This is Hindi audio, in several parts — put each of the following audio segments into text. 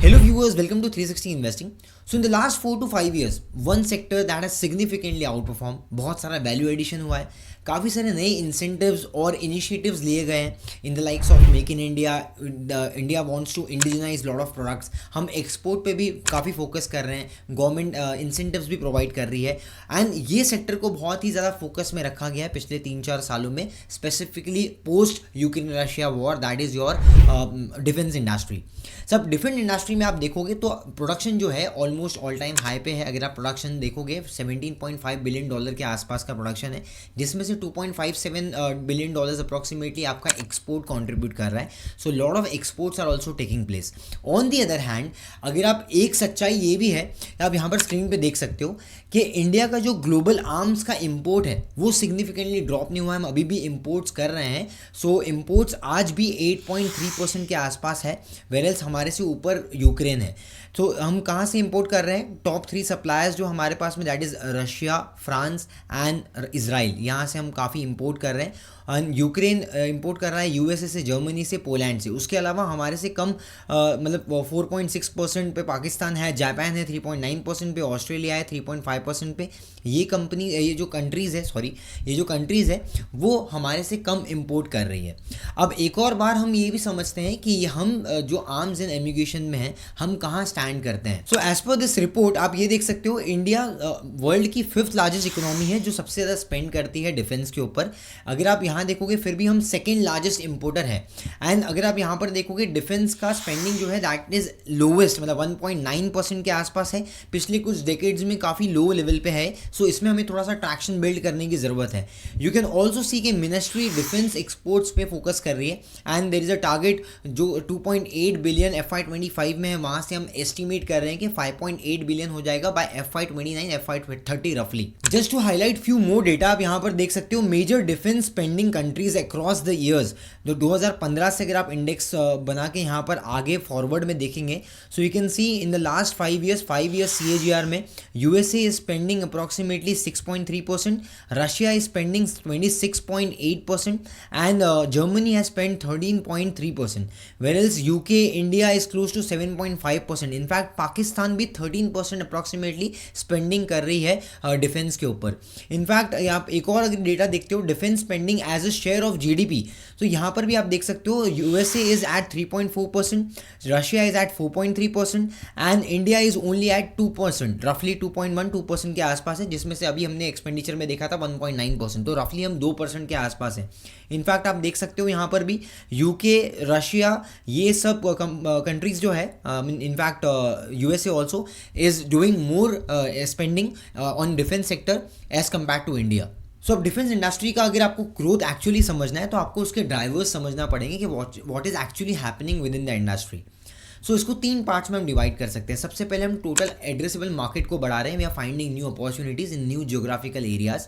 Hello viewers, welcome to 360 Investing. So in the last 4 to 5 years, one sector that has significantly outperformed, बहुत सारा वैल्यू एडिशन हुआ है, काफ़ी सारे नए इंसेंटिव्स और इनिशिएटिव्स लिए गए हैं in the likes of make in India. India wants to indigenize lot of products. हम एक्सपोर्ट पे भी काफ़ी फोकस कर रहे हैं, गवर्नमेंट इंसेंटिव्स भी प्रोवाइड कर रही है एंड ये सेक्टर को बहुत ही ज़्यादा फोकस में रखा गया है पिछले 3-4 सालों में, specifically post Ukraine Russia war, that is your defence industry. सब डिफेंस इंडस्ट्री में आप देखोगे तो प्रोडक्शन जो है ऑलमोस्ट ऑल टाइम हाई पे है. अगर आप प्रोडक्शन देखोगे $17.5 बिलियन के आसपास का प्रोडक्शन है, जिसमें से $2.57 बिलियन अप्रॉक्सीमेटली आपका एक्सपोर्ट कंट्रीब्यूट कर रहा है. So lot of exports are also taking place. On the other hand, अगर आप एक सच्चाई ये भी है, आप यहाँ पर स्क्रीन पे देख सकते हो कि इंडिया का जो ग्लोबल आर्म्स का इंपोर्ट है वो सिग्निफिकेंटली ड्रॉप नहीं हुआ है. हम अभी भी इंपोर्ट्स कर रहे हैं. सो इंपोर्ट्स आज भी 8.3% के आसपास है, वेरएल्स हमारे से ऊपर यूक्रेन है. तो हम कहाँ से इंपोर्ट कर रहे हैं? टॉप 3 सप्लायर्स जो हमारे पास में, that is Russia, France and Israel. यहाँ से हम काफ़ी इंपोर्ट कर रहे हैं. एंड यूक्रेन इंपोर्ट कर रहा है यूएसए से, जर्मनी से, पोलैंड से. उसके अलावा हमारे से कम मतलब 4.6% पे पाकिस्तान है, जापान है 3.9% पे, ऑस्ट्रेलिया है 3.5% पे. ये जो कंट्रीज़ है वो हमारे से कम इंपोर्ट कर रही है. अब एक और बार हम ये भी समझते हैं कि हम जो आर्म्स एंड एम्यूनिशन में हैं, हम कहाँ स्टैंड करते हैं. So as per this report आप ये देख सकते हो, इंडिया वर्ल्ड की 5th लार्जेस्ट इकोनॉमी है जो सबसे ज़्यादा स्पेंड करती है डिफेंस के ऊपर. अगर आप यहाँ देखोगे फिर भी हम 2nd लार्जेस्ट इंपोर्टर है. एंड अगर आप यहाँ पर देखोगे डिफेंस का स्पेंडिंग जो है दैट इज लोवेस्ट, मतलब 1.9% के आसपास है. पिछले कुछ डेकेड्स में काफ़ी लो लेवल पे है. सो इसमें हमें थोड़ा सा ट्रैक्शन बिल्ड करने की ज़रूरत है. यू कैन ऑल्सो सी कि मिनिस्ट्री डिफेंस एक्सपोर्ट्स पे फोकस कर रही है and there is a target जो 2.8 बिलियन FY25 में है. वहाँ से हम एस्टिमेट कर रहे हैं कि 5.8 बिलियन हो जाएगा बाय FY29 FY30 रफली. Just to highlight few more data, आप यहाँ पर देख सकते हो major defence spending countries across the years. जो 2015 से अगर आप इंडेक्स बना के यहाँ पर आगे फॉरवर्ड में देखेंगे, so you can see in the last 5 years CAGR में USA is spending approximately 6.3%, Russia is spending 26.8% and Germany has spend 13.3%, whereas UK India is close to 7.5%. In fact Pakistan भी 13% अप्रॉक्सीमेटली स्पेंडिंग कर रही है डिफेंस के ऊपर. इनफैक्ट आप एक और अगर डेटा देखते हो defence spending as a share of GDP, तो यहाँ पर भी आप देख सकते हो USA is at 3.4%, Russia is at 4.3% and India is only at 2%, रफली 2.12% के आसपास है, जिसमें से अभी हमने एक्सपेंडिचर में देखा था 1.9%. तो रफली हम 2% के आसपास है. इनफैक्ट आप देख सकते हो यहाँ पर भी यूके, रशिया, ये सब कंट्रीज जो है, in fact USA also is doing more spending on defence sector as compare to India. So अब डिफेंस इंडस्ट्री का अगर आपको ग्रोथ एक्चुअली समझना है तो आपको उसके ड्राइवर्स समझना पड़ेंगे कि what is actually happening with in the industry. So इसको 3 पार्ट्स में हम डिवाइड कर सकते हैं. सबसे पहले हम टोटल एड्रेसेबल मार्केट को बढ़ा रहे हैं. We are finding new opportunities in new geographical areas,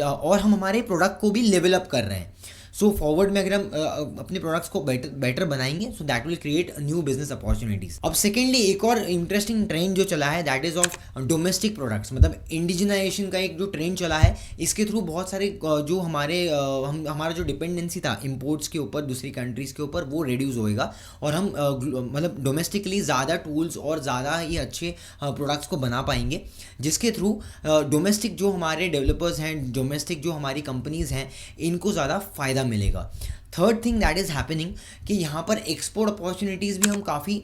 और हम हमारे प्रोडक्ट को भी लेवल अप कर रहे हैं. सो फॉरवर्ड में अगर हम अपने प्रोडक्ट्स को बेटर बनाएंगे, so that will create new business opportunities. अब सेकेंडली एक और इंटरेस्टिंग ट्रेंड जो चला है that is of domestic products, मतलब इंडिजिनाइजेशन का एक जो ट्रेंड चला है, इसके थ्रू बहुत सारे जो हमारा जो डिपेंडेंसी था इम्पोर्ट्स के ऊपर दूसरी कंट्रीज़ के ऊपर, वो रिड्यूस होएगा और हम मतलब डोमेस्टिकली ज़्यादा टूल्स और ज़्यादा ही अच्छे प्रोडक्ट्स को बना पाएंगे, जिसके थ्रू डोमेस्टिक जो हमारे डेवलपर्स हैं, डोमेस्टिक जो हमारी कंपनीज़ हैं, इनको ज़्यादा फ़ायदा मिलेगा. Third thing that is happening कि यहाँ पर एक्सपोर्ट अपॉर्चुनिटीज़ भी हम काफ़ी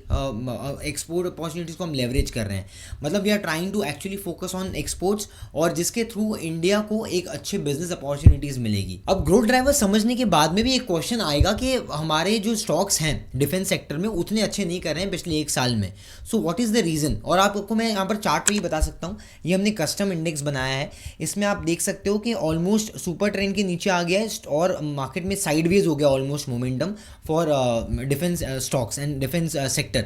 एक्सपोर्ट अपॉर्चुनिटीज़ को हम लेवरेज कर रहे हैं. मतलब we are trying to actually focus on exports, और जिसके थ्रू इंडिया को एक अच्छे बिजनेस अपॉर्चुनिटीज़ मिलेगी. अब ग्रोथ ड्राइवर समझने के बाद में भी एक क्वेश्चन आएगा कि हमारे जो स्टॉक्स हैं डिफेंस सेक्टर में उतने अच्छे नहीं कर रहे हैं पिछले 1 साल में. So what is the reason? और आपको मैं यहाँ पर चार्ट पे ही बता सकता हूँ. ये हमने कस्टम इंडेक्स बनाया है. इसमें आप देख सकते हो कि ऑलमोस्ट सुपर ट्रेंड के नीचे आ गया है और मार्केट में साइडवेज हो गया almost momentum for defence stocks and defence sector.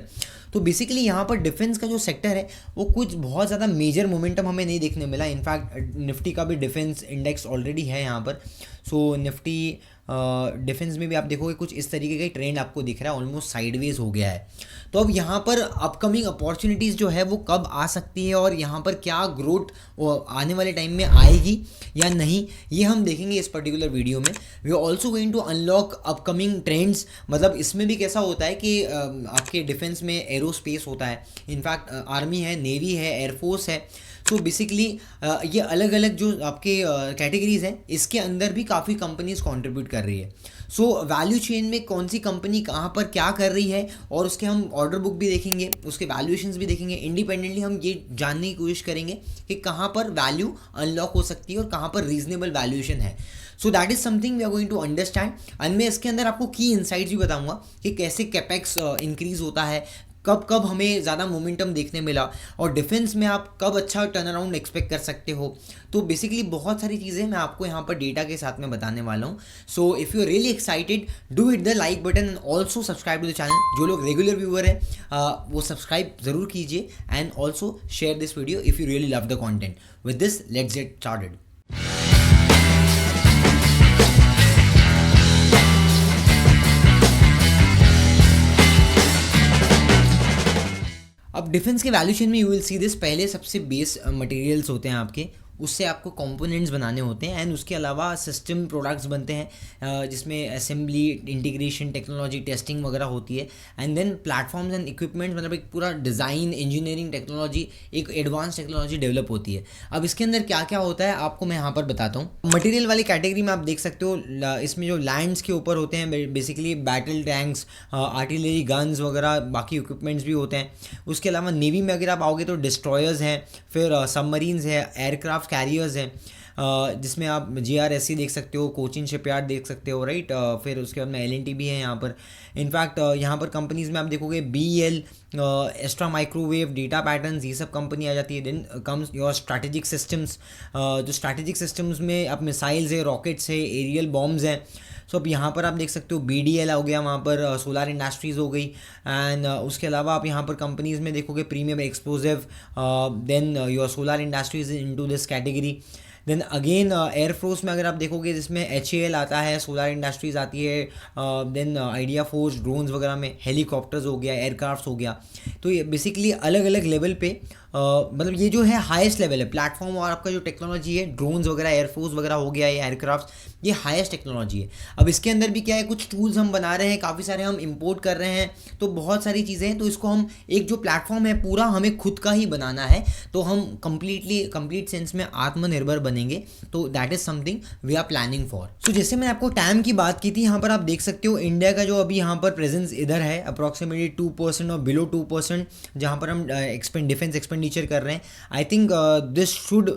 तो बेसिकली यहाँ पर डिफेंस का जो सेक्टर है वो कुछ बहुत ज़्यादा मेजर मोमेंटम हमें नहीं देखने मिला. इनफैक्ट निफ्टी का भी डिफेंस इंडेक्स ऑलरेडी है यहाँ पर. सो निफ्टी डिफेंस में भी आप देखोगे कुछ इस तरीके का ट्रेंड आपको दिख रहा है, ऑलमोस्ट साइडवेज हो गया है। तो अब यहाँ पर अपकमिंग अपॉर्चुनिटीज़ जो है वो कब आ सकती है और यहाँ पर क्या ग्रोथ आने वाले टाइम में आएगी या नहीं, ये हम देखेंगे इस पर्टिकुलर वीडियो में। We are also going to unlock upcoming trends, मतलब इसमें भी कैसा होता है कि आपके डिफेंस में एरोस्पेस होता है, इनफैक्ट आर्मी है, नेवी है, एयरफोर्स है। सो बेसिकली ये अलग अलग जो आपके कैटेगरीज हैं इसके अंदर भी काफ़ी कंपनीज कंट्रीब्यूट कर रही है। सो वैल्यू चेन में कौन सी कंपनी कहाँ पर क्या कर रही है, और उसके हम ऑर्डर बुक भी देखेंगे, उसके वैल्यूएशंस भी देखेंगे। इंडिपेंडेंटली हम ये जानने की कोशिश करेंगे कि कहाँ पर वैल्यू अनलॉक हो सकती है और कहाँ पर रीजनेबल वैल्यूएशन है। So that is something we are going to understand, and मैं इसके अंदर आपको की इनसाइट्स भी बताऊंगा कि कैसे कैपेक्स इंक्रीज होता है, कब कब हमें ज़्यादा मोमेंटम देखने मिला, और डिफेंस में आप कब अच्छा टर्न अराउंड एक्सपेक्ट कर सकते हो। तो बेसिकली बहुत सारी चीज़ें मैं आपको यहाँ पर डेटा के साथ में बताने वाला हूँ। So if you are really excited, do it the like button and also subscribe to the channel. जो लोग रेगुलर व्यूअर है वो सब्सक्राइब ज़रूर कीजिए, and also share this video if you really love the content. With this let's get started. अब डिफेंस के वैल्यू चेन में यू विल सी दिस, पहले सबसे बेस मटेरियल्स होते हैं आपके, उससे आपको कंपोनेंट्स बनाने होते हैं, एंड उसके अलावा सिस्टम प्रोडक्ट्स बनते हैं जिसमें असेंबली, इंटीग्रेशन, टेक्नोलॉजी, टेस्टिंग वगैरह होती है, and then platforms and equipments, मतलब एक पूरा डिज़ाइन, इंजीनियरिंग, टेक्नोलॉजी, एक एडवांस टेक्नोलॉजी डेवलप होती है। अब इसके अंदर क्या क्या होता है आपको मैं यहाँ पर बताता हूँ। मटेरियल वाली कैटेगरी में आप देख सकते हो, इसमें जो लैंड्स के ऊपर होते हैं basically battle tanks, artillery guns वगैरह, बाकी इक्विपमेंट्स भी होते हैं। उसके अलावा नेवी में अगर आप आओगे तो डिस्ट्रॉयर्स हैं, फिर सबमरीन्स है, एयरक्राफ्ट कैरियर्स हैं, जिसमें आप GRSC देख सकते हो, कोचिन शिपयार्ड देख सकते हो, राइट। फिर उसके बाद में LNT भी है यहाँ पर। इनफैक्ट यहाँ पर कंपनीज में आप देखोगे BEL, Astra microwave, data patterns, ये सब कंपनी आ जाती है। Then comes your strategic systems, जो स्ट्रैटेजिक सिस्टम्स में अब मिसाइल्स है, रॉकेट्स है, एरियल बॉम्ब्स हैं। सो अब यहाँ पर आप देख सकते हो BDL हो गया, वहाँ पर सोलार इंडस्ट्रीज़ हो गई, एंड उसके अलावा आप यहाँ पर कंपनीज़ में देखोगे Premium Explosive, then your Solar Industries into this category. Then again air force में अगर आप देखोगे जिसमें HAL आता है, सोलार इंडस्ट्रीज़ आती है, देन आइडिया फोर्स, ड्रोन्स वगैरह में, हेलीकॉप्टर्स हो गया, एयरक्राफ्ट हो गया। तो ये बेसिकली अलग अलग लेवल पे मतलब ये जो है हाईएस्ट लेवल है प्लेटफॉर्म, और आपका जो टेक्नोलॉजी है, ड्रोन्स वगैरह, एयरफोर्स वगैरह हो गया, ये एयरक्राफ्ट, ये हाईएस्ट टेक्नोलॉजी है। अब इसके अंदर भी क्या है, कुछ टूल्स हम बना रहे हैं, काफ़ी सारे हम इंपोर्ट कर रहे हैं, तो बहुत सारी चीज़ें हैं। तो इसको हम एक जो प्लेटफॉर्म है पूरा हमें खुद का ही बनाना है, तो हम कंप्लीट सेंस में आत्मनिर्भर बनेंगे। तो that is something we are planning for. So जैसे मैंने आपको टैम की बात की थी, यहाँ पर आप देख सकते हो इंडिया का जो अभी यहाँ पर प्रेजेंस इधर है अप्रॉक्सीमेटली 2% और बिलो 2%, जहाँ पर हम डिफेंस एक्सपेंडिचर कर रहे हैं। I think this should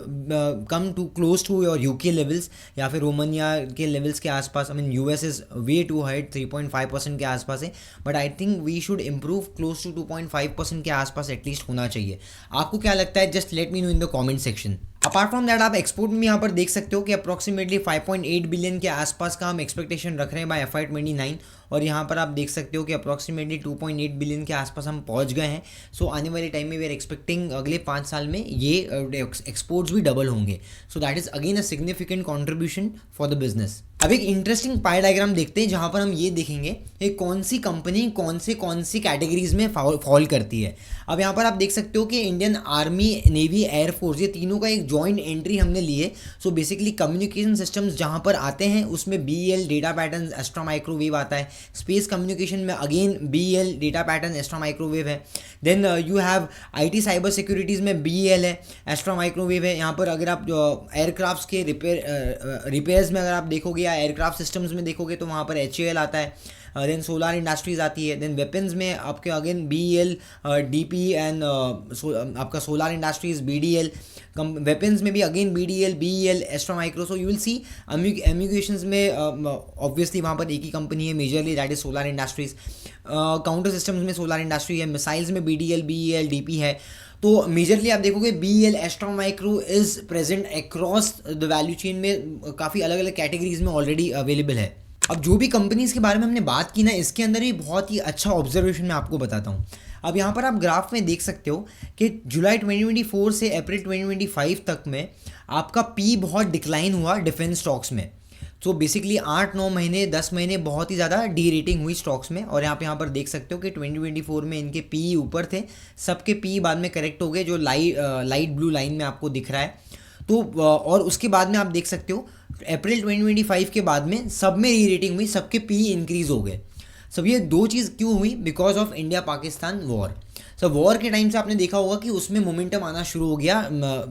come to close to your UK levels या फिर रोमानिया के लेवल्स के आसपास। I mean US is way too height, 3.5% के आसपास है, but I think we should improve close to 2.5% के आसपास एटलीस्ट होना चाहिए। आपको क्या लगता है? Just let me know in the comment section. Apart from that आप एक्सपोर्ट में यहाँ पर देख सकते हो कि अप्रॉक्सीमेटली 5.8 बिलियन के आसपास का हम एक्सपेक्टेशन रख रहे हैं बाय FY29, और यहाँ पर आप देख सकते हो कि अप्रॉक्सीमेटली 2.8 बिलियन के आसपास हम पहुँच गए हैं। सो आने वाले टाइम में वी आर एक्सपेक्टिंग अगले 5 साल में ये एक्सपोर्ट्स भी डबल होंगे। सो that is again a significant contribution for the business. अब एक इंटरेस्टिंग पाई डायग्राम देखते हैं, जहाँ पर हम ये देखेंगे कि कौन सी कंपनी कौन सी कैटेगरीज में फॉल करती है। अब यहाँ पर आप देख सकते हो कि इंडियन आर्मी, नेवी, एयरफोर्स, ये तीनों का एक जॉइंट एंट्री हमने ली है। सो बेसिकली कम्युनिकेशन सिस्टम्स जहाँ पर आते हैं उसमें BEL, data pattern, Astra microwave आता है। स्पेस कम्युनिकेशन में again BEL, data pattern, Astra microwave है। Then you have IT cyber securities में BEL है, एस्ट्रा माइक्रोवेव है। यहाँ पर अगर आप एयरक्राफ्ट्स के रिपेयर्स में अगर आप देखोगे या एयरक्राफ्ट सिस्टम्स में देखोगे तो वहाँ पर HAL आता है। देन सोलार इंडस्ट्रीज़ आती है। देन वेपन्स में आपके अगेन BEL, DP एंड आपका सोलार इंडस्ट्रीज़ BDL। वेपन्स में भी again BDL, BEL, extra micro. So you will see ammunitions में ऑब्वियसली वहाँ पर एक ही कंपनी है majorly, that is solar industries. Counter systems में सोलार इंडस्ट्री है, मिसाइल्स में BDL, BEL, DP है। तो मेजरली आप देखोगे BEL, extra micro is present across the value chain में, काफ़ी अलग अलग कैटेगरीज में ऑलरेडी अवेलेबल है। अब जो भी कंपनीज़ के बारे में हमने बात की ना, इसके अंदर भी बहुत ही अच्छा ऑब्जर्वेशन मैं आपको बताता हूँ। अब यहाँ पर आप ग्राफ में देख सकते हो कि जुलाई 2024 से अप्रैल 2025 तक में आपका P बहुत डिक्लाइन हुआ डिफेंस स्टॉक्स में। सो बेसिकली 8-9 महीने 10 महीने बहुत ही ज़्यादा डी रेटिंग हुई स्टॉक्स में, और आप यहाँ पर देख सकते हो कि 2024 में इनके पी ऊपर थे, सबके पी बाद में करेक्ट हो गए, जो लाइट ब्लू लाइन में आपको दिख रहा है। तो और उसके बाद में आप देख सकते हो अप्रैल 2025 के बाद में सब में री रेटिंग हुई, सबके पी इंक्रीज हो गए। सब ये दो चीज़ क्यों हुई? Because of India Pakistan war. So war के टाइम से आपने देखा होगा कि उसमें मोमेंटम आना शुरू हो गया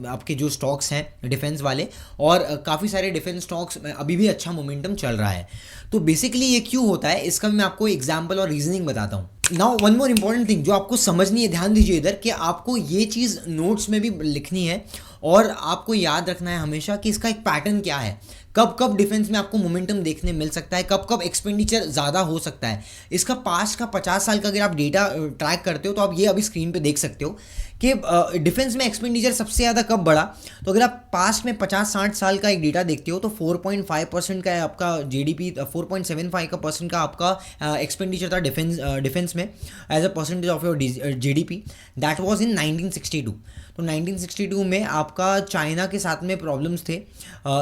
आपके जो स्टॉक्स हैं डिफेंस वाले, और काफ़ी सारे डिफेंस स्टॉक्स अभी भी अच्छा मोमेंटम चल रहा है। तो बेसिकली ये क्यों होता है, इसका मैं आपको एग्जाम्पल और रीजनिंग बताता हूँ। Now one more important thing जो आपको समझनी है, ध्यान दीजिए इधर, कि आपको ये चीज़ नोट्स में भी लिखनी है और आपको याद रखना है हमेशा कि इसका एक पैटर्न क्या है, कब कब डिफेंस में आपको मोमेंटम देखने मिल सकता है, कब कब एक्सपेंडिचर ज़्यादा हो सकता है। इसका पास्ट का 50 साल का अगर आप डेटा ट्रैक करते हो तो आप ये अभी स्क्रीन पे देख सकते हो कि डिफेंस में एक्सपेंडिचर सबसे ज़्यादा कब बढ़ा। तो अगर आप पास्ट में 50-60 साल का एक डेटा देखते हो तो 4.5% का आपका जीडीपी, 4.75% का आपका एक्सपेंडिचर था डिफेंस में as a percentage of your GDP. That was in 1962। तो 1962 में आपका चाइना के साथ में प्रॉब्लम्स थे,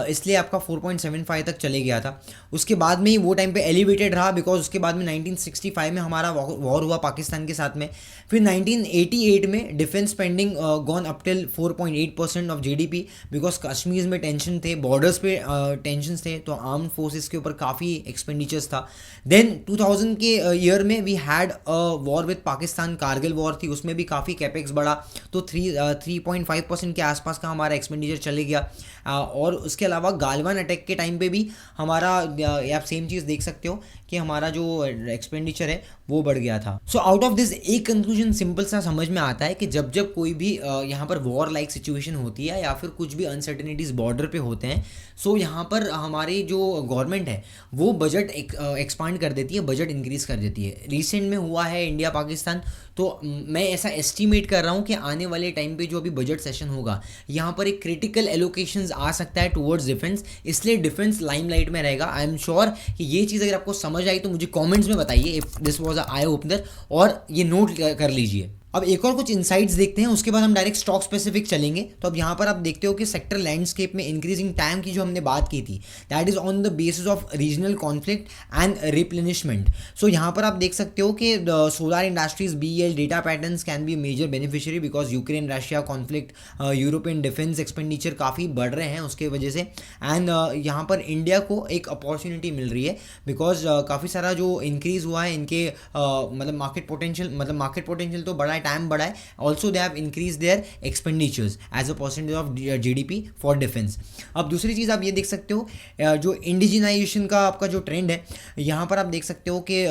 इसलिए आपका 4.75 तक चले गया था। उसके बाद में ही वो टाइम पे एलिवेटेड रहा, बिकॉज उसके बाद में 1965 में हमारा वॉर हुआ पाकिस्तान के साथ में। फिर 1988 में defence spending gone up till 4.8% of GDP, because Kashmir में टेंशन थे, बॉर्डर्स पे टेंशन थे, तो आर्म फोर्सेस के ऊपर काफ़ी एक्सपेंडिचर्स था। देन 2000 के ईयर में we had a war with Pakistan, Kargil war थी, उसमें भी काफ़ी कैपेक्स बढ़ा, तो 3.5% के आसपास का हमारा एक्सपेंडिचर चले गया। और उसके अलावा गालवान अटैक के टाइम पे भी हमारा, आप सेम चीज़ देख सकते हो कि हमारा जो एक्सपेंडिचर है वो बढ़ गया था। सो आउट ऑफ दिस एक कंक्लूजन सिंपल सा समझ में आता है कि जब जब कोई भी यहाँ पर वॉर लाइक सिचुएशन होती है या फिर कुछ भी अनसर्टेनिटीज़ बॉर्डर पे होते हैं, सो यहाँ पर हमारी जो गवर्नमेंट है वो बजट एक्सपांड कर देती है, बजट इंक्रीज कर देती है। रिसेंट में हुआ है इंडिया पाकिस्तान, तो मैं ऐसा एस्टिमेट कर रहा हूँ कि आने वाले टाइम पे जो अभी बजट सेशन होगा यहाँ पर एक क्रिटिकल एलोकेशंस आ सकता है टुवर्ड्स डिफेंस, इसलिए डिफेंस लाइमलाइट में रहेगा। आई एम श्योर कि ये चीज़ अगर आपको समझ आई तो मुझे कमेंट्स में बताइए if this was a eye opener, और ये नोट कर लीजिए। अब एक और कुछ इंसाइट्स देखते हैं, उसके बाद हम डायरेक्ट स्टॉक स्पेसिफिक चलेंगे। तो अब यहाँ पर आप देखते हो कि सेक्टर लैंडस्केप में इंक्रीजिंग टाइम की जो हमने बात की थी, that is on the basis of regional conflict and replenishment. So यहाँ पर आप देख सकते हो कि solar industries BEL data patterns can be major beneficiary, because Ukraine Russia conflict, European defence expenditure काफ़ी बढ़ रहे हैं उसके वजह से। एंड यहाँ पर इंडिया को एक अपॉर्चुनिटी मिल रही है, बिकॉज काफ़ी सारा जो इंक्रीज हुआ है इनके मतलब मार्केट पोटेंशियल तो बड़ा है, टाइम बढ़ा है, also they have increase their expenditures as a percentage of GDP for defence. अब दूसरी चीज़ आप ये देख सकते हो, जो इंडिजिनाइजेशन का आपका जो ट्रेंड है, यहाँ पर आप देख सकते हो कि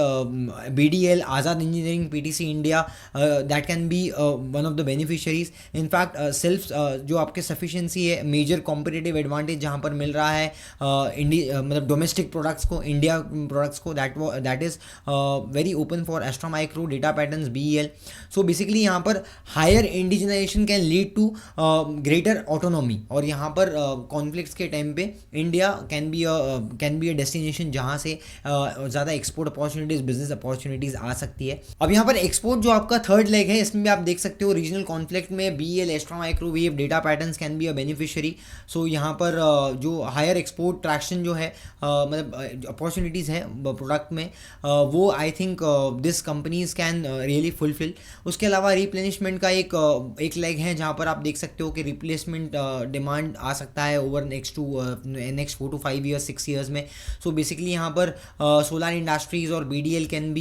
BDL, Azad engineering, PTC India, that can be one of the beneficiaries. In fact self जो आपके सफिशिएंसी है, मेजर कॉम्पिटिटिव एडवांटेज जहाँ पर मिल रहा है मतलब डोमेस्टिक प्रोडक्ट्स को, इंडिया प्रोडक्ट्स को, that is very open for Astra micro data patterns BEL. So basically यहाँ पर higher indigenization can lead to greater autonomy, और यहाँ पर कॉन्फ्लिक्ट्स के टाइम पे India can be a destination जहाँ से ज़्यादा एक्सपोर्ट अपॉर्चुनिटीज़, बिजनेस अपॉर्चुनिटीज़ आ सकती है। अब यहाँ पर एक्सपोर्ट जो आपका थर्ड लेग है, इसमें भी आप देख सकते हो रीजनल कॉन्फ्लिक्ट में BEL, Astra microwave, data patterns can be a beneficiary. So यहाँ पर जो हायर एक्सपोर्ट ट्रैक्शन जो है, मतलब अपॉर्चुनिटीज़ है प्रोडक्ट में, वो आई think this companies can really fulfil. उसके अलावा रिप्लेनिशमेंट का एक लेग है जहाँ पर आप देख सकते हो कि रिप्लेसमेंट डिमांड आ सकता है over next 4 to 5 years 6 years में। सो बेसिकली यहाँ पर सोलर इंडस्ट्रीज और BDL can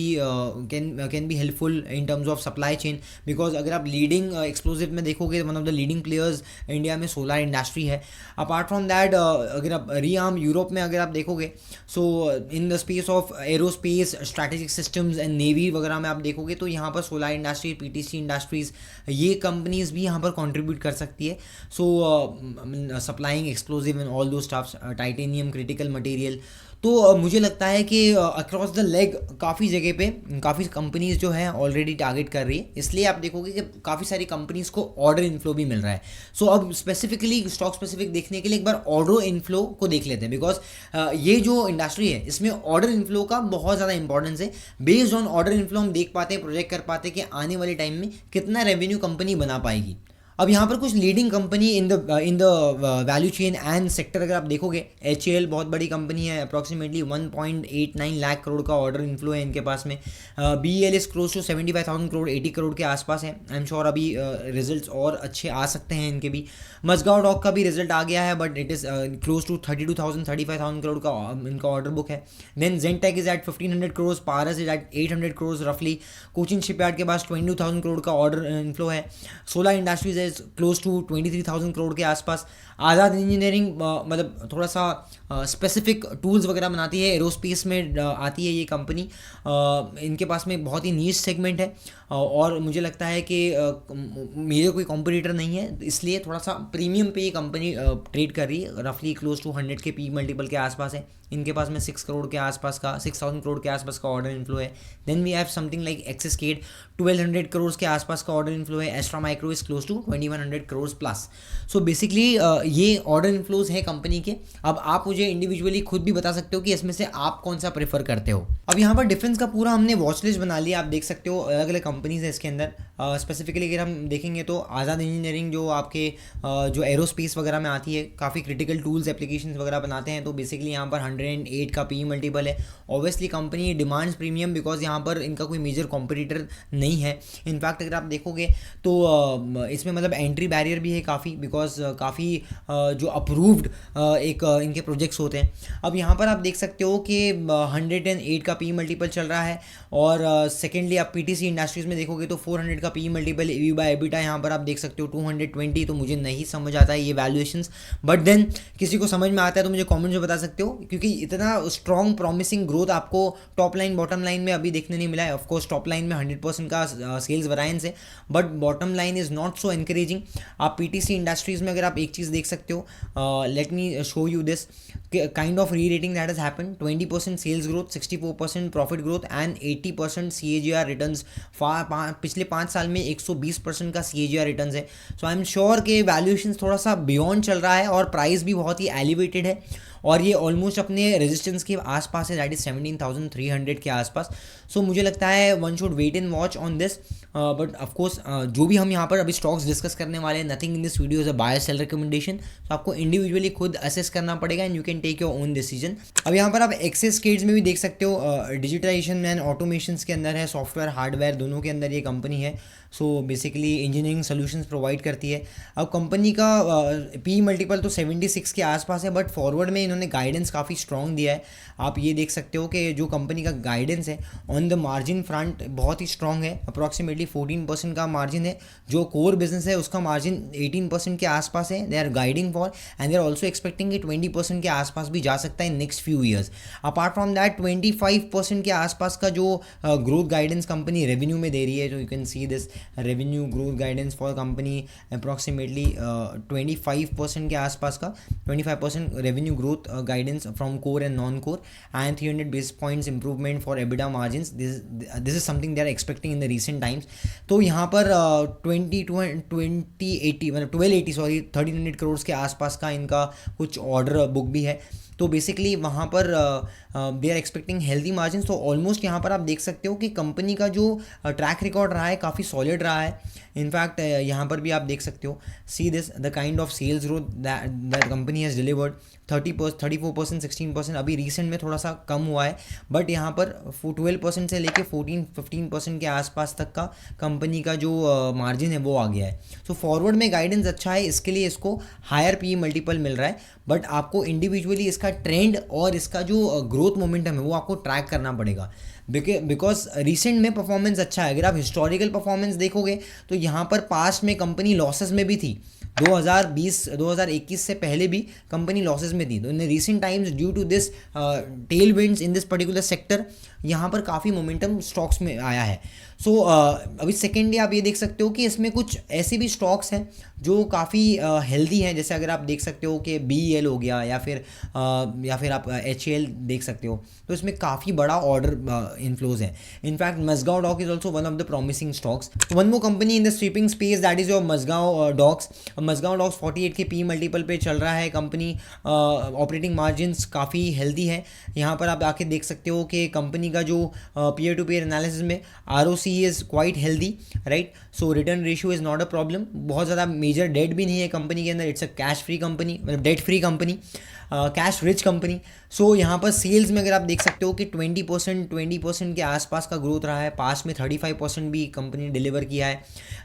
be helpful in terms of supply chain, because अगर आप लीडिंग एक्सप्लोजिव में देखोगे, one of the leading players India में सोलर इंडस्ट्री है। अपार्ट फ्रॉम दैट अगर आप रीआर्म यूरोप में अगर आप देखोगे, so in the space of aerospace, strategic systems and navy वगैरह में आप देखोगे तो यहाँ पर सोलर इंडस्ट्री, पीटीसी इंडस्ट्रीज, ये कंपनीज भी यहाँ पर कंट्रीब्यूट कर सकती है। सो सप्लाइंग एक्सप्लोजिव एंड ऑल दो स्टफ्स, टाइटेनियम, क्रिटिकल मटेरियल। तो मुझे लगता है कि अक्रॉस द लेग काफ़ी जगह पे काफ़ी कंपनीज जो है ऑलरेडी टारगेट कर रही है, इसलिए आप देखोगे कि काफ़ी सारी कंपनीज को ऑर्डर इनफ्लो भी मिल रहा है। सो अब स्पेसिफिकली स्टॉक स्पेसिफिक देखने के लिए एक बार ऑर्डर इनफ्लो को देख लेते हैं, बिकॉज ये जो इंडस्ट्री है इसमें ऑर्डर इनफ्लो का बहुत ज़्यादा इंपॉर्टेंस है। बेस्ड ऑन ऑर्डर इनफ्लो हम देख पाते हैं, प्रोजेक्ट कर पाते हैं कि आने वाले टाइम में कितना रेवेन्यू कंपनी बना पाएगी। अब यहाँ पर कुछ leading company in the value chain and sector अगर आप देखोगे, HAL बहुत बड़ी कंपनी है, अप्रॉक्सीमेटली 1.89 लाख करोड़ का ऑर्डर इन्फ्लो है इनके पास में। BEL is close to 75,000 crore, 80 crore के आसपास है। आई एम श्योर अभी रिजल्ट्स और अच्छे आ सकते हैं इनके भी। मजगांव डॉक का भी रिजल्ट आ गया है, but it is close to 35,000 crore का इनका ऑर्डर बुक है। Then Zentech is at 1500 crore, Paras is at 800 crore रफली। कोचिन शिपयार्ड के पास 22,000 करोड़ का ऑर्डर इन्फ्लो है। Solar industries is close to 23,000 crore के आसपास। आज़ाद इंजीनियरिंग मतलब थोड़ा सा स्पेसिफिक टूल्स वगैरह बनाती है, एरोस्पेस में आती है ये कंपनी। इनके पास में बहुत ही नीश सेगमेंट है और मुझे लगता है कि मेरे कोई कॉम्पिटिटर नहीं है, इसलिए थोड़ा सा प्रीमियम पे ये कंपनी ट्रेड कर रही है। रफली क्लोज टू 100 के पी मल्टीपल के आसपास है। इनके पास में 6 करोड़ के आसपास का 6,000 करोड़ के आसपास का ऑर्डर इन्फ्लो है। Then we have something like Axiscades, 1200 crore के आसपास का ऑर्डर इन्फ्लो है। Astra micro is close to 2100 crore plus. So basically ये ऑर्डर इन्फ्लोज हैं कंपनी के। अब आप मुझे इंडिविजुअली खुद भी बता सकते हो कि इसमें से आप कौन सा प्रेफर करते हो। अब यहाँ पर डिफरेंस का पूरा हमने वॉच लिस्ट बना लिया, आप देख सकते हो अलग अलग कंपनीज है इसके अंदर। स्पेसिफिकली अगर हम देखेंगे तो आज़ाद इंजीनियरिंग जो आपके जो एरोस्पेस वगैरह में आती है, काफ़ी क्रिटिकल टूल्स एप्लीकेशंस वगैरह बनाते हैं, तो बेसिकली यहाँ पर 108 का पी मल्टीपल है। Obviously company demands premium because यहाँ पर इनका कोई मेजर कॉम्पिटिटर नहीं है। इनफैक्ट अगर आप देखोगे तो इसमें मतलब एंट्री बैरियर भी है काफ़ी, बिकॉज काफ़ी जो अप्रूव्ड एक इनके प्रोजेक्ट्स होते हैं। अब यहाँ पर आप देख सकते हो कि 108 का पी मल्टीपल चल रहा है। और सेकेंडली आप PTC इंडस्ट्रीज़ में देखोगे तो 400 का P multiple, EV by EBITDA यहाँ पर आप देख सकते हो 220। तो मुझे नहीं समझ आता है ये वैल्यूएशंस, बट देन किसी को समझ में आता है तो मुझे कमेंट्स में बता सकते हो, क्योंकि इतना स्ट्रॉन्ग प्रॉमिसिंग ग्रोथ आपको टॉप लाइन बॉटम लाइन में अभी देखने नहीं मिला है। ऑफकोर्स टॉप लाइन में 100% का सेल्स वेरिएंस है, but bottom line is not so encouraging. आप PTC इंडस्ट्रीज़ में अगर आप एक चीज़ देख सकते हो, let me show you this kind of rerating that has happen. 20% sales growth, 64% profit growth and 80% CAGR returns. पिछले 5 साल में 120% का CAGR रिटर्न्स है। सो आई एम श्योर कि वैल्यूएशन थोड़ा सा बियॉन्ड चल रहा है और प्राइस भी बहुत ही एलिवेटेड है, और ये ऑलमोस्ट अपने रेजिस्टेंस के आसपास है, दैट इज 17,300 के आसपास। सो मुझे लगता है one should wait and watch on this. But of course जो भी हम यहाँ पर अभी स्टॉक्स डिस्कस करने वाले हैं, nothing in this video is a buy sell recommendation. तो आपको इंडिविजुअली खुद असेस करना पड़ेगा and you can take your own decision. अब यहाँ पर आप एक्सेसकेड्स में भी देख सकते हो, डिजिटाइजेशन एंड ऑटोमेशन के अंदर है, सॉफ्टवेयर हार्डवेयर दोनों के अंदर ये कंपनी है। So basically engineering solutions provide करती है। अब कंपनी का पी मल्टीपल तो 76 के आसपास है, बट फॉरवर्ड में इन्होंने गाइडेंस काफ़ी स्ट्रॉन्ग दिया है। आप ये देख सकते हो कि जो कंपनी का गाइडेंस है ऑन द मार्जिन फ्रंट बहुत ही स्ट्रॉन्ग है। अप्रॉक्सीमेटली 14% का मार्जिन है। जो कोर बिजनेस है उसका मार्जिन 18% के आसपास है। They are guiding for and they are also expecting कि 20% के आसपास भी जा सकता है in next few years. Apart from that 25% के आसपास का जो ग्रोथ गाइडेंस कंपनी रेवेन्यू में दे रही है, जो you can see this revenue growth guidance for company approximately 25% के आसपास का 25% revenue growth guidance from core and non core and 300 basis points improvement for EBITDA margins. This is something they are expecting in the recent times. तो यहाँ पर 1300 करोड़ के आसपास का इनका कुछ ऑर्डर बुक भी है। तो बेसिकली वहाँ पर they are expecting healthy margin. तो ऑलमोस्ट यहाँ पर आप देख सकते हो कि कंपनी का जो ट्रैक रिकॉर्ड रहा है काफ़ी सॉलिड रहा है। इनफैक्ट यहाँ पर भी आप देख सकते हो, see this the kind of sales growth that company has delivered 34%, 16%। अभी रिसेंट में थोड़ा सा कम हुआ है, बट यहाँ पर 12% से लेके 14-15% के आसपास तक का कंपनी का जो मार्जिन है वो आ गया है। सो फॉरवर्ड में गाइडेंस अच्छा है, इसके लिए इसको हायर पी मल्टीपल मिल रहा है। बट आपको इंडिविजुअली इसका ट्रेंड और इसका जो ग्रोथ मोमेंटम है वो आपको ट्रैक करना पड़ेगा, बिकॉज रिसेंट में परफॉर्मेंस अच्छा है। अगर आप हिस्टोरिकल परफॉर्मेंस देखोगे तो यहाँ पर पास्ट में कंपनी लॉसेस में भी थी। 2020-2021 से पहले भी कंपनी लॉसेस में थी। तो in recent times due to this tailwinds in this particular sector यहाँ पर काफ़ी मोमेंटम स्टॉक्स में आया है। सो अभी सेकेंडली आप ये देख सकते हो कि इसमें कुछ ऐसे भी स्टॉक्स हैं जो काफ़ी हेल्दी हैं। जैसे अगर आप देख सकते हो कि BEL हो गया या फिर आप HAL देख सकते हो, तो इसमें काफ़ी बड़ा ऑर्डर इन्फ्लोज है. In fact Mazagon Dock is also one of the promising stocks. One more company in the sweeping space that is your Mazagon Docks. Mazagon Docks 48 के पी मल्टीपल पे चल रहा है. कंपनी ऑपरेटिंग मार्जिन्स काफ़ी हेल्दी है. यहाँ पर आप आके देख सकते हो कि कंपनी का जो पीयर टू पीयर एनालिसिस में ROC is quite healthy, right. So return ratio is not a problem. बहुत ज़्यादा मेजर डेट भी नहीं है कंपनी के अंदर. It's a cash free company, मतलब debt free company, cash rich company. So यहाँ पर सेल्स में अगर आप देख सकते हो कि 20% के आसपास का ग्रोथ रहा है. पास में 35% भी कंपनी डिलीवर किया है.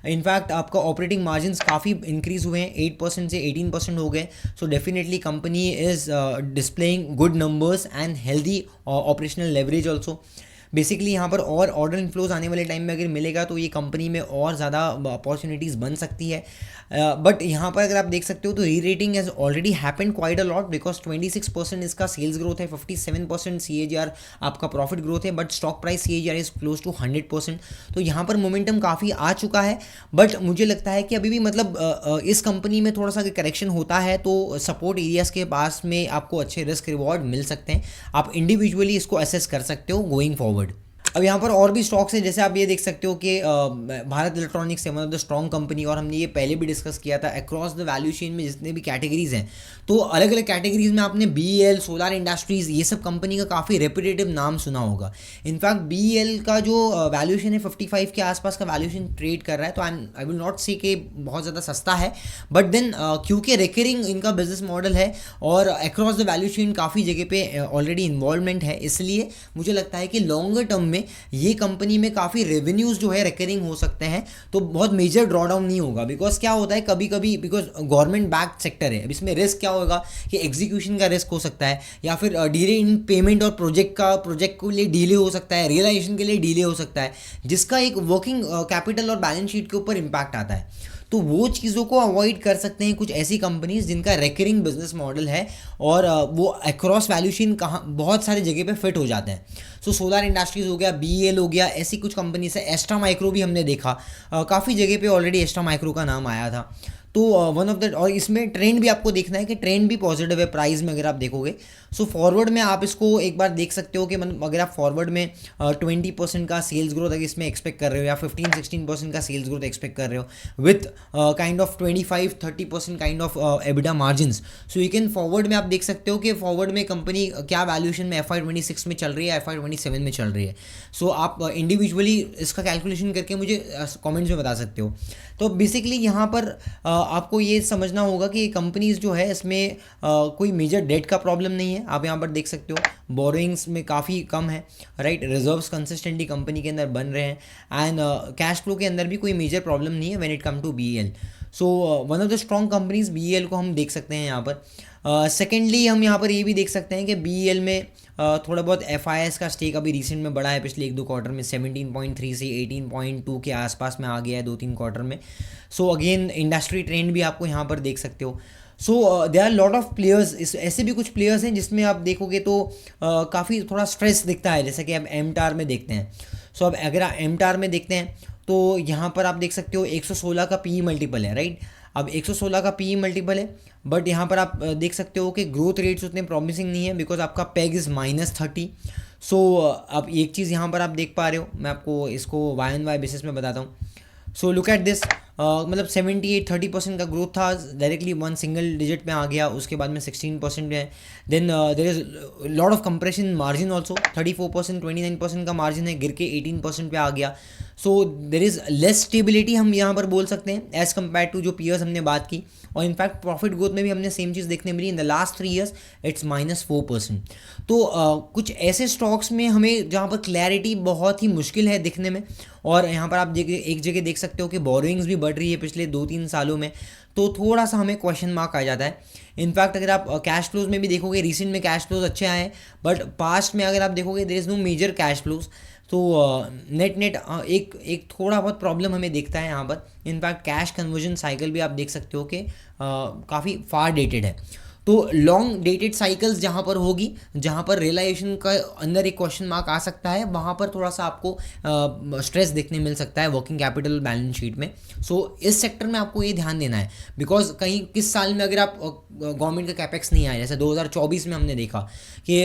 इनफैक्ट आपका ऑपरेटिंग मार्जिन्स काफ़ी इंक्रीज हुए हैं, 8% से 18% हो गए. So definitely company is displaying good numbers and healthy operational leverage also. Basically यहाँ पर और ऑर्डर इन्फ्लोज आने वाले टाइम में अगर मिलेगा तो ये कंपनी में और ज़्यादा अपॉर्चुनिटीज़ बन सकती है. बट यहाँ पर अगर आप देख सकते हो तो rerating has already happened quite a lot, because 26% इसका सेल्स ग्रोथ है, 57% CAGR आपका प्रॉफिट ग्रोथ है, but stock price CAGR is close to 100%. तो यहाँ पर मोमेंटम काफ़ी आ चुका है. बट मुझे लगता है कि अभी भी मतलब इस कंपनी में थोड़ा सा करेक्शन होता है तो सपोर्ट एरियाज़ के पास में आपको अच्छे रिस्क रिवॉर्ड मिल सकते हैं. आप इंडिविजुअली इसको असेस कर सकते हो गोइंग फॉरवर्ड. अब यहाँ पर और भी स्टॉक्स हैं, जैसे आप ये देख सकते हो कि भारत इलेक्ट्रॉनिक्स है one of the strong company, और हमने ये पहले भी डिस्कस किया था. अक्रॉस द वैल्यू चेन में जितने भी कैटेगरीज हैं, तो अलग अलग कैटेगरीज में आपने BEL, सोलार इंडस्ट्रीज़, ये सब कंपनी का काफ़ी रेपुटेटिव नाम सुना होगा. इनफैक्ट BEL का जो वैल्यूएशन है 55 के आसपास का वैल्यूएशन ट्रेड कर रहा है. तो आई विल नॉट से कि बहुत ज़्यादा सस्ता है, बट देन क्योंकि रिकरिंग इनका बिजनेस मॉडल है और अक्रॉस द वैल्यू चेन काफ़ी जगह पे ऑलरेडी इन्वॉल्वमेंट है, इसलिए मुझे लगता है कि लॉन्गर टर्म में ये कंपनी में काफ़ी रेवेन्यूज़ जो है रिकरिंग हो सकते हैं. तो बहुत मेजर ड्रॉडाउन नहीं होगा, बिकॉज क्या होता है कभी कभी, बिकॉज गवर्नमेंट बैक्ड सेक्टर है. अब इसमें रिस्क क्या होगा कि एग्जीक्यूशन का रिस्क हो सकता है, या फिर डिले इन पेमेंट और प्रोजेक्ट के लिए डिले हो सकता है, रियलाइजेशन के लिए डिले हो सकता है, जिसका एक वर्किंग कैपिटल और बैलेंस शीट के ऊपर इम्पैक्ट आता है. तो वो चीज़ों को अवॉइड कर सकते हैं कुछ ऐसी कंपनीज जिनका रिकरिंग बिजनेस मॉडल है और वो अक्रॉस वैल्यू चेन कहाँ बहुत सारी जगह पे फिट हो जाते हैं. सो सोलार इंडस्ट्रीज़ हो गया, BEL हो गया, ऐसी कुछ कंपनीज है. एस्ट्रा माइक्रो भी हमने देखा, काफ़ी जगह पे ऑलरेडी एस्ट्रा माइक्रो का नाम आया था. तो वन ऑफ द, और इसमें ट्रेंड भी आपको देखना है कि ट्रेंड भी पॉजिटिव है प्राइस में अगर आप देखोगे. सो फॉरवर्ड में आप इसको एक बार देख सकते हो कि मतलब अगर आप फॉरवर्ड में 20% का सेल्स ग्रोथ अगर इसमें एक्सपेक्ट कर रहे हो, या 15-16% का सेल्स ग्रोथ एक्सपेक्ट कर रहे हो with kind of 25-30% kind of EBITDA margins. So you can forward में आप देख सकते हो कि फॉरवर्ड में कंपनी क्या वैल्यूएशन में FY26 में चल रही है, FY27 में चल रही है. सो आप इंडिविजुअली इसका कैलकुलेशन करके मुझे कमेंट्स में बता सकते हो. तो बेसिकली यहाँ पर आपको ये समझना होगा कि कंपनीज जो है इसमें कोई मेजर डेट का प्रॉब्लम नहीं है. आप यहाँ पर देख सकते हो बोरोइंग्स में काफ़ी कम है, राइट. रिजर्व्स कंसिस्टेंटली कंपनी के अंदर बन रहे हैं, एंड कैश फ्लो के अंदर भी कोई मेजर प्रॉब्लम नहीं है when it come to BEL. So one of the strong companies BEL को हम देख सकते हैं यहाँ पर. सेकेंडली हम यहाँ पर ये भी देख सकते हैं कि BEL में थोड़ा बहुत FIS का स्टेक अभी रिसेंट में बढ़ा है. पिछले 1-2 क्वार्टर में 17.3 से 18.2 के आसपास में आ गया है 2-3 क्वार्टर में. सो अगेन इंडस्ट्री ट्रेंड भी आपको यहाँ पर देख सकते हो. So there are lot of players, ऐसे भी कुछ प्लेयर्स हैं जिसमें आप देखोगे तो काफ़ी थोड़ा स्ट्रेस दिखता है, जैसे कि आप MTAR में देखते हैं. सो अब अगर आप MTAR में देखते हैं तो यहाँ पर आप देख सकते हो 116 का PE मल्टीपल है, राइट. अब 116 का PE मल्टीपल है, बट यहाँ पर आप देख सकते हो कि ग्रोथ रेट्स उतने प्रॉमिसिंग नहीं है, बिकॉज आपका पेग इज़ -30. सो अब एक चीज़ यहाँ पर आप देख पा रहे हो, मैं आपको इसको Y-on-Y बेसिस में बताता हूँ. सो लुक एट दिस, मतलब 78-30% का ग्रोथ था, डायरेक्टली वन सिंगल डिजिट में आ गया, उसके बाद में 16% में है. Then there is lot of compression margin also, 34%, 29% का मार्जिन है, गिर के 18% पे आ गया. सो देर इज़ लेस स्टेबिलिटी हम यहाँ पर बोल सकते हैं एज़ कम्पेयर टू जो पीयर्स हमने बात की. और इनफैक्ट प्रॉफिट ग्रोथ में भी हमने सेम चीज़ देखने मिली. In the last 3 years it's -4%. तो कुछ ऐसे स्टॉक्स में हमें जहाँ पर क्लैरिटी बहुत ही मुश्किल है दिखने में. और यहाँ पर आप एक जगह देख सकते हो कि बोरोइंग्स भी बढ़ रही है पिछले 2-3 सालों में, तो थोड़ा सा हमें क्वेश्चन मार्क आ जाता है. इनफैक्ट अगर आप कैश फ्लोज में भी देखोगे, रिसेंट में कैश फ्लोज अच्छे आए हैं, बट पास्ट में अगर आप देखोगे there is no major cash flows. तो नेट एक थोड़ा बहुत प्रॉब्लम हमें दिखता है यहाँ पर. इनफैक्ट कैश कन्वर्जन साइकिल भी आप देख सकते हो कि काफ़ी फार डेटेड है. तो लॉन्ग डेटेड साइकिल्स जहाँ पर होगी, जहाँ पर रियलाइजेशन का अंदर एक क्वेश्चन मार्क आ सकता है, वहाँ पर थोड़ा सा आपको स्ट्रेस देखने मिल सकता है वर्किंग कैपिटल बैलेंस शीट में। सो इस सेक्टर में आपको ये ध्यान देना है, बिकॉज कहीं किस साल में अगर आप गवर्नमेंट का कैपेक्स नहीं आया, जैसे 2024 में हमने देखा कि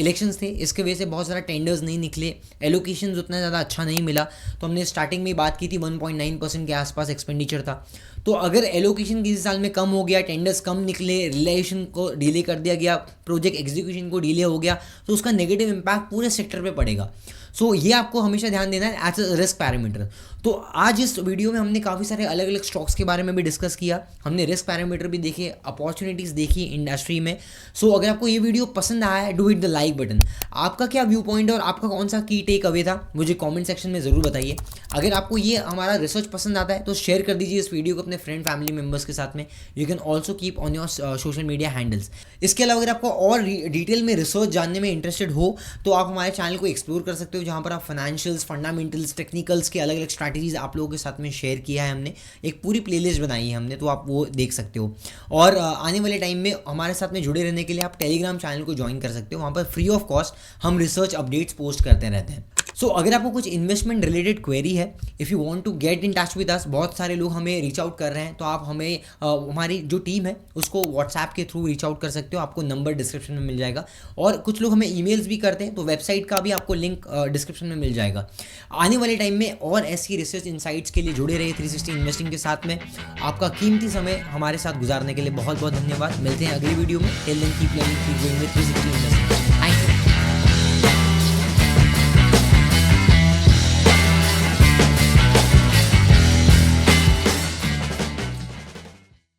इलेक्शंस थे, इसके वजह से बहुत सारा टेंडर्स नहीं निकले, एलोकेशन उतना ज़्यादा अच्छा नहीं मिला। तो हमने स्टार्टिंग में बात की थी 1.9% के आसपास एक्सपेंडिचर था। तो अगर एलोकेशन किसी साल में कम हो गया, टेंडर्स कम निकले, रिलेशन को डिले कर दिया गया, प्रोजेक्ट एग्जीक्यूशन को डिले हो गया, तो उसका नेगेटिव इम्पैक्ट पूरे सेक्टर पे पड़ेगा। सो ये आपको हमेशा ध्यान देना है एज अ रिस्क पैरामीटर। तो आज इस वीडियो में हमने काफ़ी सारे अलग अलग स्टॉक्स के बारे में भी डिस्कस किया, हमने रिस्क पैरामीटर भी देखे, अपॉर्चुनिटीज़ देखी इंडस्ट्री में। सो अगर आपको ये वीडियो पसंद आया है, do hit the like button. आपका क्या व्यू पॉइंट है और आपका कौन सा की टेक अवे था, मुझे कमेंट सेक्शन में ज़रूर बताइए। अगर आपको ये हमारा रिसर्च पसंद आता है तो शेयर कर दीजिए इस वीडियो को अपने फ्रेंड फैमिली मेम्बर्स के साथ में। You can also keep on your social media handles. इसके अलावा अगर आपको और डिटेल में रिसर्च जानने में इंटरेस्टेड हो तो आप हमारे चैनल को एक्सप्लोर कर सकते हो, जहाँ पर आप फाइनेंशियल्स, फंडामेंटल्स, टेक्निकल्स के अलग अलग स्ट्रैटेजीज आप लोगों के साथ में शेयर किया है हमने। एक पूरी प्लेलिस्ट बनाई है हमने, तो आप वो देख सकते हो। और आने वाले टाइम में हमारे साथ में जुड़े रहने के लिए आप टेलीग्राम चैनल को ज्वाइन कर सकते हो, वहाँ पर फ्री ऑफ कॉस्ट हम रिसर्च अपडेट्स पोस्ट करते रहते हैं। सो अगर आपको कुछ इन्वेस्टमेंट रिलेटेड क्वेरी है, if you want to get in touch with us, बहुत सारे लोग हमें रीच आउट कर रहे हैं, तो आप हमें हमारी जो टीम है उसको व्हाट्सएप के थ्रू रीच आउट कर सकते हो। आपको नंबर डिस्क्रिप्शन में मिल जाएगा, और कुछ लोग हमें ईमेल्स भी करते हैं, तो वेबसाइट का भी आपको लिंक डिस्क्रिप्शन में मिल जाएगा। आने वाले टाइम में और ऐसी रिसर्च इंसाइट्स के लिए जुड़े रहिए 360 इन्वेस्टिंग के साथ में। आपका कीमती समय हमारे साथ गुजारने के लिए बहुत बहुत धन्यवाद। मिलते हैं अगली वीडियो में। Till then keep learning, keep growing with 360 investing.